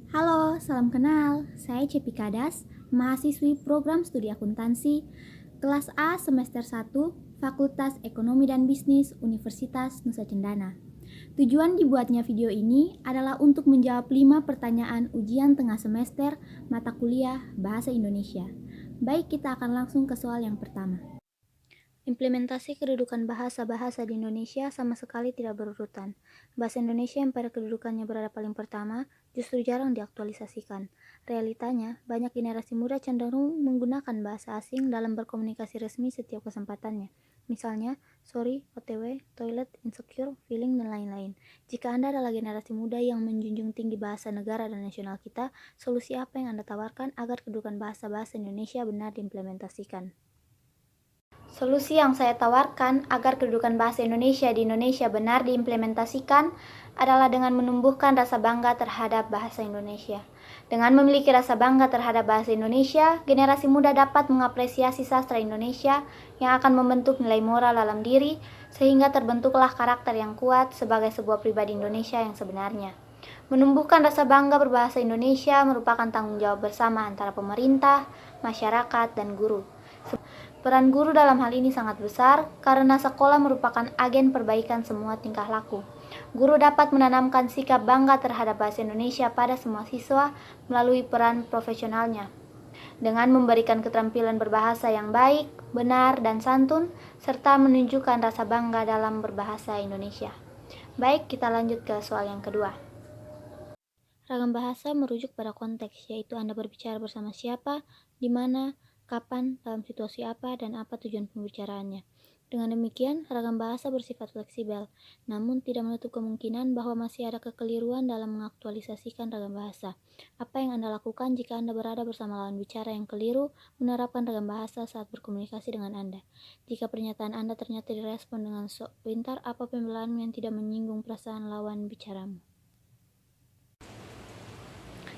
Halo, salam kenal. Saya Cepi Kadas, mahasiswi program studi akuntansi, kelas A semester 1, Fakultas Ekonomi dan Bisnis Universitas Nusa Cendana. Tujuan dibuatnya video ini adalah untuk menjawab 5 pertanyaan ujian tengah semester mata kuliah Bahasa Indonesia. Baik, kita akan langsung ke soal yang pertama. Implementasi kedudukan bahasa-bahasa di Indonesia sama sekali tidak berurutan. Bahasa Indonesia yang pada kedudukannya berada paling pertama justru jarang diaktualisasikan. Realitanya, banyak generasi muda cenderung menggunakan bahasa asing dalam berkomunikasi resmi setiap kesempatannya. Misalnya, sorry, OTW, toilet, insecure, feeling, dan lain-lain. Jika Anda adalah generasi muda yang menjunjung tinggi bahasa negara dan nasional kita, solusi apa yang Anda tawarkan agar kedudukan bahasa-bahasa Indonesia benar diimplementasikan? Solusi yang saya tawarkan agar kedudukan bahasa Indonesia di Indonesia benar diimplementasikan adalah dengan menumbuhkan rasa bangga terhadap bahasa Indonesia. Dengan memiliki rasa bangga terhadap bahasa Indonesia, generasi muda dapat mengapresiasi sastra Indonesia yang akan membentuk nilai moral dalam diri, sehingga terbentuklah karakter yang kuat sebagai sebuah pribadi Indonesia yang sebenarnya. Menumbuhkan rasa bangga berbahasa Indonesia merupakan tanggung jawab bersama antara pemerintah, masyarakat, dan guru. Peran guru dalam hal ini sangat besar karena sekolah merupakan agen perbaikan semua tingkah laku. Guru dapat menanamkan sikap bangga terhadap bahasa Indonesia pada semua siswa melalui peran profesionalnya. Dengan memberikan keterampilan berbahasa yang baik, benar, dan santun, serta menunjukkan rasa bangga dalam berbahasa Indonesia. Baik, kita lanjut ke soal yang kedua. Ragam bahasa merujuk pada konteks, yaitu Anda berbicara bersama siapa, di mana, kapan, dalam situasi apa, dan apa tujuan pembicaraannya. Dengan demikian, ragam bahasa bersifat fleksibel, namun tidak menutup kemungkinan bahwa masih ada kekeliruan dalam mengaktualisasikan ragam bahasa. Apa yang Anda lakukan jika Anda berada bersama lawan bicara yang keliru menerapkan ragam bahasa saat berkomunikasi dengan Anda? Jika pernyataan Anda ternyata direspon dengan sok pintar, apa pembelaan yang tidak menyinggung perasaan lawan bicaramu?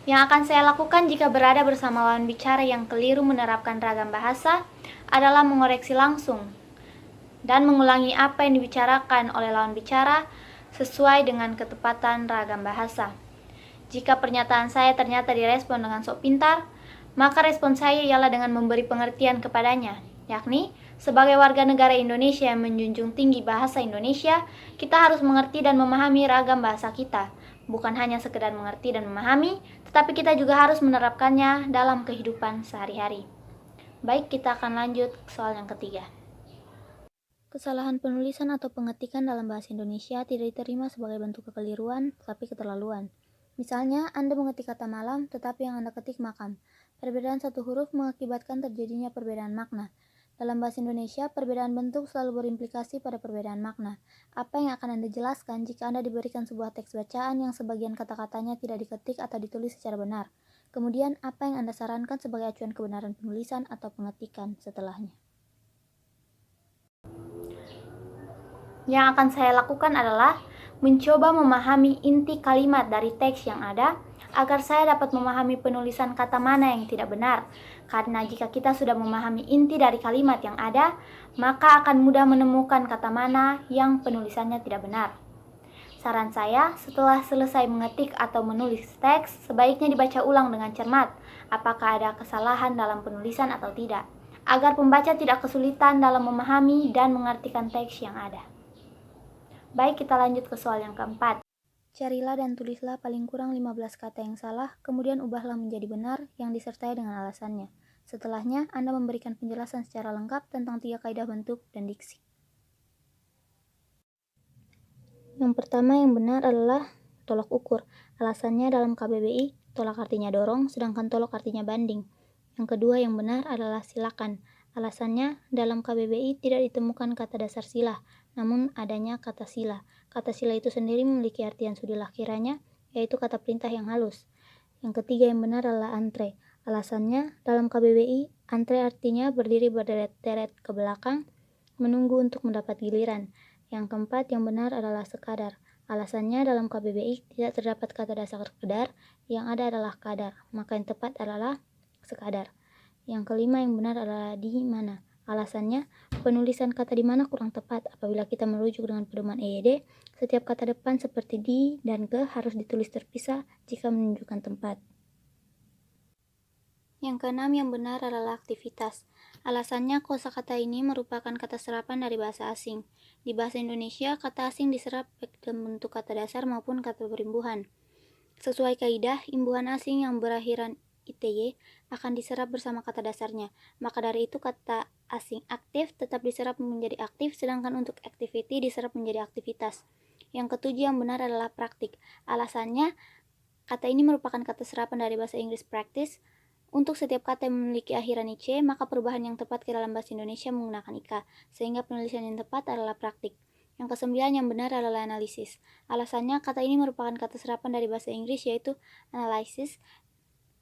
Yang akan saya lakukan jika berada bersama lawan bicara yang keliru menerapkan ragam bahasa adalah mengoreksi langsung dan mengulangi apa yang dibicarakan oleh lawan bicara sesuai dengan ketepatan ragam bahasa. Jika pernyataan saya ternyata direspon dengan sok pintar, maka respon saya ialah dengan memberi pengertian kepadanya, yakni sebagai warga negara Indonesia yang menjunjung tinggi bahasa Indonesia, kita harus mengerti dan memahami ragam bahasa kita. Bukan hanya sekedar mengerti dan memahami, tetapi kita juga harus menerapkannya dalam kehidupan sehari-hari. Baik, kita akan lanjut ke soal yang ketiga. Kesalahan penulisan atau pengetikan dalam bahasa Indonesia tidak diterima sebagai bentuk kekeliruan, tetapi keterlaluan. Misalnya, Anda mengetik kata malam, tetapi yang Anda ketik makam. Perbedaan satu huruf mengakibatkan terjadinya perbedaan makna. Dalam bahasa Indonesia, perbedaan bentuk selalu berimplikasi pada perbedaan makna. Apa yang akan Anda jelaskan jika Anda diberikan sebuah teks bacaan yang sebagian kata-katanya tidak diketik atau ditulis secara benar? Kemudian, apa yang Anda sarankan sebagai acuan kebenaran penulisan atau pengetikan setelahnya? Yang akan saya lakukan adalah mencoba memahami inti kalimat dari teks yang ada agar saya dapat memahami penulisan kata mana yang tidak benar. Karena jika kita sudah memahami inti dari kalimat yang ada, maka akan mudah menemukan kata mana yang penulisannya tidak benar. Saran saya, setelah selesai mengetik atau menulis teks, sebaiknya dibaca ulang dengan cermat apakah ada kesalahan dalam penulisan atau tidak, agar pembaca tidak kesulitan dalam memahami dan mengartikan teks yang ada. Baik, kita lanjut ke soal yang keempat. Carilah dan tulislah paling kurang 15 kata yang salah, kemudian ubahlah menjadi benar yang disertai dengan alasannya. Setelahnya, Anda memberikan penjelasan secara lengkap tentang 3 kaidah bentuk dan diksi. Yang pertama yang benar adalah tolok ukur. Alasannya dalam KBBI, tolak artinya dorong, sedangkan tolok artinya banding. Yang kedua yang benar adalah silakan. Alasannya, dalam KBBI tidak ditemukan kata dasar sila, namun adanya kata sila. Kata sila itu sendiri memiliki artian sudilah kiranya, yaitu kata perintah yang halus. Yang ketiga yang benar adalah antre. Alasannya, dalam KBBI, antre artinya berdiri berderet-deret ke belakang, menunggu untuk mendapat giliran. Yang keempat yang benar adalah sekadar. Alasannya dalam KBBI tidak terdapat kata dasar kedar, yang ada adalah kadar, maka yang tepat adalah sekadar. Yang kelima yang benar adalah di mana. Alasannya, penulisan kata di mana kurang tepat apabila kita merujuk dengan pedoman EYD, setiap kata depan seperti di dan ke harus ditulis terpisah jika menunjukkan tempat. Yang keenam yang benar adalah aktivitas. Alasannya, kosakata ini merupakan kata serapan dari bahasa asing. Di bahasa Indonesia, kata asing diserap baik dalam bentuk kata dasar maupun kata berimbuhan. Sesuai kaidah, imbuhan asing yang berakhiran ITY akan diserap bersama kata dasarnya. Maka dari itu kata asing aktif tetap diserap menjadi aktif, sedangkan untuk activity diserap menjadi aktivitas. Yang ketujuh yang benar adalah praktik. Alasannya, kata ini merupakan kata serapan dari bahasa Inggris practice. Untuk setiap kata yang memiliki akhiran IC, maka perubahan yang tepat ke dalam bahasa Indonesia menggunakan IKA, sehingga penulisan yang tepat adalah praktik. Yang kesembilan yang benar adalah analisis. Alasannya, kata ini merupakan kata serapan dari bahasa Inggris yaitu analysis.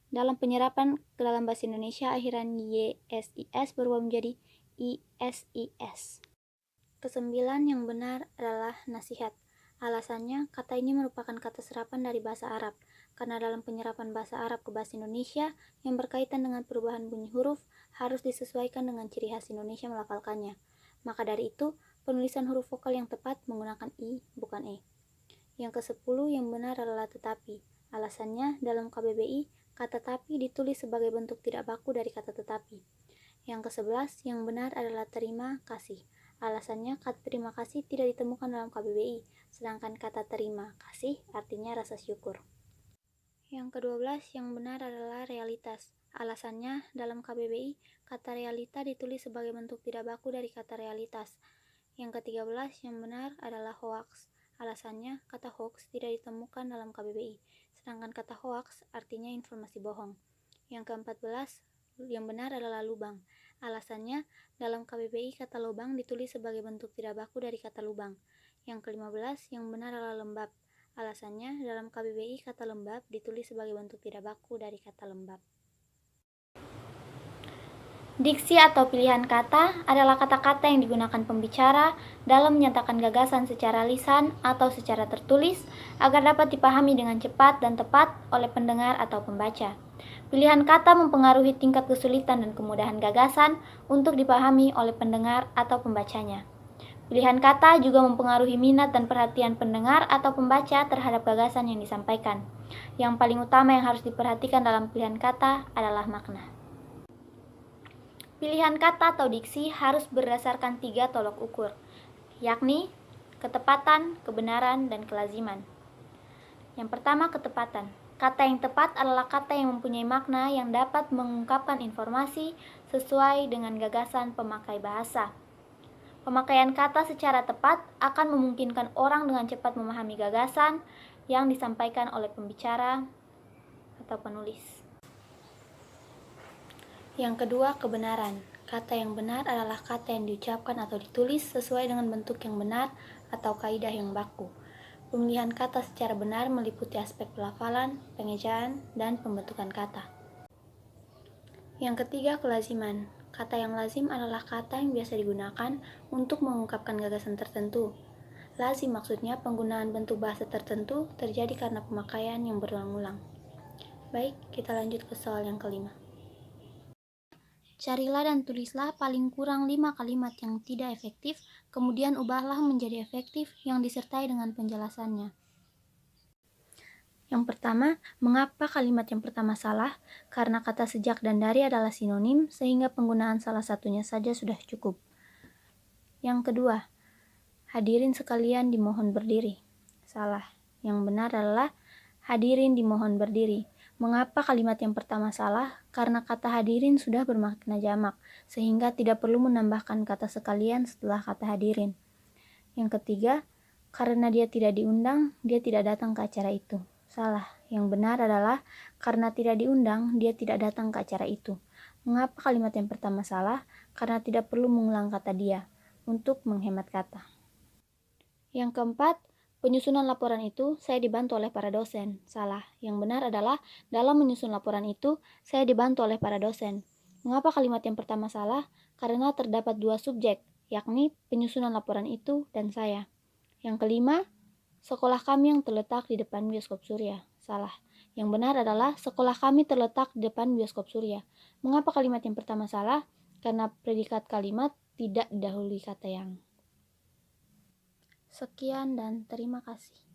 Dalam penyerapan ke dalam bahasa Indonesia, akhiran YSIS berubah menjadi ISIS. Kesembilan yang benar adalah nasihat. Alasannya, kata ini merupakan kata serapan dari bahasa Arab, karena dalam penyerapan bahasa Arab ke bahasa Indonesia yang berkaitan dengan perubahan bunyi huruf harus disesuaikan dengan ciri khas Indonesia melafalkannya. Maka dari itu, penulisan huruf vokal yang tepat menggunakan I, bukan E. Yang ke-10 yang benar adalah tetapi. Alasannya, dalam KBBI, kata tapi ditulis sebagai bentuk tidak baku dari kata tetapi. Yang ke-11 yang benar adalah terima kasih. Alasannya, kata terima kasih tidak ditemukan dalam KBBI, sedangkan kata terima kasih artinya rasa syukur. Yang ke-12 yang benar adalah realitas. Alasannya, dalam KBBI, kata realita ditulis sebagai bentuk tidak baku dari kata realitas. Yang ke-13 yang benar adalah hoax. Alasannya, kata hoax tidak ditemukan dalam KBBI, sedangkan kata hoax artinya informasi bohong. Yang ke-14 yang benar adalah lubang. Alasannya, dalam KBBI kata lubang ditulis sebagai bentuk tidak baku dari kata lubang. Yang ke-15 yang benar adalah lembab. Alasannya, dalam KBBI kata lembab ditulis sebagai bentuk tidak baku dari kata lembab. Diksi atau pilihan kata adalah kata-kata yang digunakan pembicara dalam menyatakan gagasan secara lisan atau secara tertulis agar dapat dipahami dengan cepat dan tepat oleh pendengar atau pembaca. Pilihan kata mempengaruhi tingkat kesulitan dan kemudahan gagasan untuk dipahami oleh pendengar atau pembacanya. Pilihan kata juga mempengaruhi minat dan perhatian pendengar atau pembaca terhadap gagasan yang disampaikan. Yang paling utama yang harus diperhatikan dalam pilihan kata adalah makna. Pilihan kata atau diksi harus berdasarkan 3 tolok ukur, yakni ketepatan, kebenaran, dan kelaziman. Yang pertama, ketepatan. Kata yang tepat adalah kata yang mempunyai makna yang dapat mengungkapkan informasi sesuai dengan gagasan pemakai bahasa. Pemakaian kata secara tepat akan memungkinkan orang dengan cepat memahami gagasan yang disampaikan oleh pembicara atau penulis. Yang kedua, kebenaran. Kata yang benar adalah kata yang diucapkan atau ditulis sesuai dengan bentuk yang benar atau kaidah yang baku. Pemilihan kata secara benar meliputi aspek pelafalan, pengejaan, dan pembentukan kata. Yang ketiga, kelaziman. Kata yang lazim adalah kata yang biasa digunakan untuk mengungkapkan gagasan tertentu. Lazim maksudnya penggunaan bentuk bahasa tertentu terjadi karena pemakaian yang berulang-ulang. Baik, kita lanjut ke soal yang kelima. Carilah dan tulislah paling kurang 5 kalimat yang tidak efektif, kemudian ubahlah menjadi efektif yang disertai dengan penjelasannya. Yang pertama, mengapa kalimat yang pertama salah? Karena kata sejak dan dari adalah sinonim, sehingga penggunaan salah satunya saja sudah cukup. Yang kedua, hadirin sekalian dimohon berdiri. Salah. Yang benar adalah hadirin dimohon berdiri. Mengapa kalimat yang pertama salah? Karena kata hadirin sudah bermakna jamak, sehingga tidak perlu menambahkan kata sekalian setelah kata hadirin. Yang ketiga, karena dia tidak diundang, dia tidak datang ke acara itu. Salah. Yang benar adalah karena tidak diundang, dia tidak datang ke acara itu. Mengapa kalimat yang pertama salah? Karena tidak perlu mengulang kata dia, untuk menghemat kata. Yang keempat, penyusunan laporan itu saya dibantu oleh para dosen. Salah. Yang benar adalah dalam menyusun laporan itu saya dibantu oleh para dosen. Mengapa kalimat yang pertama salah? Karena terdapat 2 subjek, yakni penyusunan laporan itu dan saya. Yang kelima, sekolah kami yang terletak di depan bioskop Surya. Salah. Yang benar adalah sekolah kami terletak di depan bioskop Surya. Mengapa kalimat yang pertama salah? karena predikat kalimat tidak didahului kata yang. Sekian dan terima kasih.